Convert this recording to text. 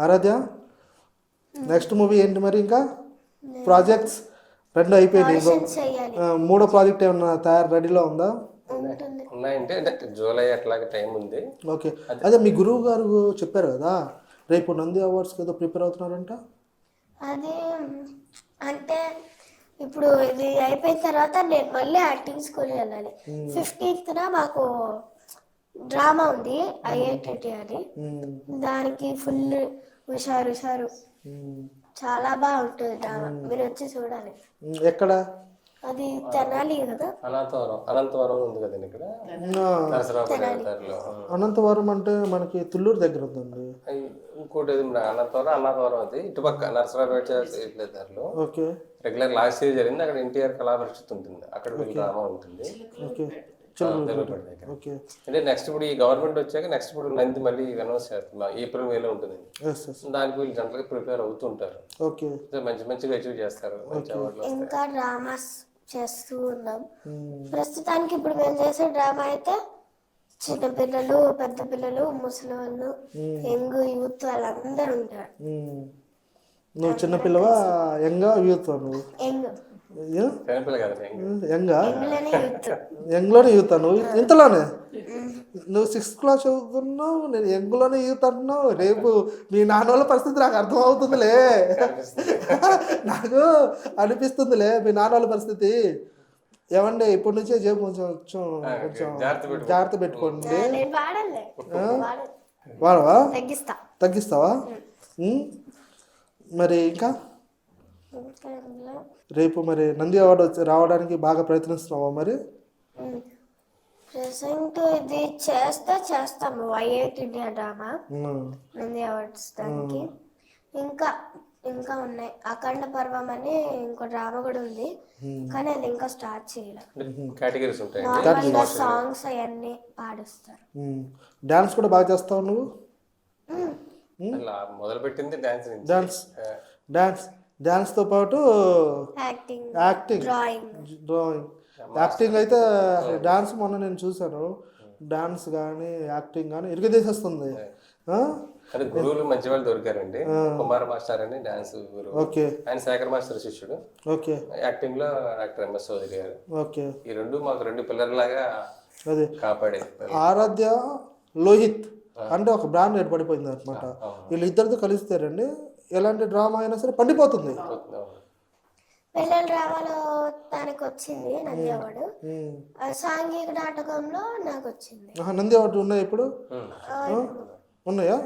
ఆరాధ్య next movie ఏంటి మరి? ఇంకా ప్రాజెక్ట్స్ 2 అయిపోయినాయి, మూడో ప్రాజెక్ట్ ఏమన్నా తయారు రెడీలో ఉందా? ఉన్నాయంటే అంటే జూలై అట్లాగే టైం ఉంది. ఓకే. అదే మీ గురువు గారు చెప్పారు కదా రేపు నంది అవార్డ్స్కి ఏదో ప్రిపేర్ అవుతున్నారంట. అది అంటే ఇప్పుడు ఇది అయిపోయిన తర్వాత నేను మళ్ళీ యాక్టింగ్ స్కూల్ వెళ్ళాలి. 15th మాకు డ్రామా ఉంది ఐఐటి అని, దానికి ఫుల్ హుషారు చాలా బాగుంటుంది డ్రామా, మీరు వచ్చి చూడాలి. ఎక్కడ? అది తెనాలి కదా, అనంతవరం ఉంది కదండి ఇక్కడ. అనంతవరం అంటే మనకి తుళ్ళూరు దగ్గర ఉందండి. ఇంకోటి అన్నవరం అది ఇటుపక్క నరసరావుపేట దారిలో. ఓకే. రెగ్యులర్ లాస్ట్ ఇయర్ జరిగింది అక్కడ ఎన్టీఆర్ కళా పరిషత్ ఉంటుంది, అక్కడ డ్రామా ఉంటుంది. అంటే నెక్స్ట్ ఇప్పుడు ఈ గవర్నమెంట్ వచ్చాక నెక్స్ట్ ఇప్పుడు నంది మళ్ళీ అనౌన్స్ చేస్తున్నా ఏప్రిల్ మేలో ఉంటుంది. దానికి వీళ్ళు జనరల్ గా ప్రిపేర్ అవుతుంటారు. మంచిగా అచీవ్ చేస్తారు. ఇంకా డ్రామాస్ చేస్తూ ఉన్నాం ప్రస్తుతానికి. ఇప్పుడు మేము చేసే డ్రామా అయితే చిన్నపిల్లలు, పెద్ద పిల్లలు, ముసలి వాళ్ళు, యంగ్ యూత్ వాళ్ళందరూ ఉంటారు. నువ్వు చిన్నపిల్లవా యంగా యూత్? నువ్వు యంగ్లోనే యూత్. నువ్వు ఇంతలోనే నువ్వు 6th క్లాస్ చదువుతున్నావు, నేను యంగ్లోనే యూత్ అంటున్నావు. రేపు మీ నాన్న వాళ్ళ పరిస్థితి నాకు అర్థం అవుతుందిలే, నాకు అనిపిస్తుందిలే మీ నాన్న వాళ్ళ పరిస్థితి. ఏమండి ఇప్పటి నుంచే జేబు కొంచెం జాగ్రత్త పెట్టుకోండి. వాడవా? తగ్గిస్తావా? మరి ఇంకా రేపు మరి నంది అవార్డు రావడానికి బాగా ప్రయత్నిస్తున్నావా మరి? ప్రెసెంట్ ఇది చేస్తాము IIT India drama Nandi awards దానికి. ఇంకా ఉన్నాయి అఖండ పర్వం అని ఇంకో డ్రామా కూడా ఉంది, కానీ అది ఇంకా స్టార్ట్ చేయలేదు. సాంగ్స్ అవన్నీ పాడిస్తారు. డాన్స్ కూడా బాగా చేస్తావు నువ్వు? మొదలు పెట్టింది డాన్స్ తో పాటు యాక్టింగ్, యాక్టింగ్ అయితే డాన్స్ మొన్న నేను చూసాను. డాన్స్ కానీ యాక్టింగ్ కానీ ఇరిగదీసేస్తుంది. గురువులు మంచి వాళ్ళు దొరికారండి. కుమార్ మాస్టర్ అని డాన్స్ గురువు. ఓకే. ఆయన శేఖర్ మాస్టర్ శిష్యుడు. ఓకే. యాక్టింగ్ లో డాక్టర్ ఎంఎస్ చౌదరి గారు. ఓకే. ఈ రెండు మాకు 2 పిల్లర్ లాగా కాపాడేది. ఆరాధ్య, లోహిత్ అంటే ఒక బ్రాండ్ ఏర్పడిపోయింది అనమాట. వీళ్ళిద్దరితో కలిస్తారండి, ఎలాంటి డ్రామా అయినా సరే పండిపోతుంది. పిల్లల డ్రామాలో తనకు వచ్చింది నంది అవార్డు, సాంఘిక నాటకంలో నాకు వచ్చింది. నంది అవార్డు ఉన్నాయి ఇప్పుడు? ఉన్నాయా?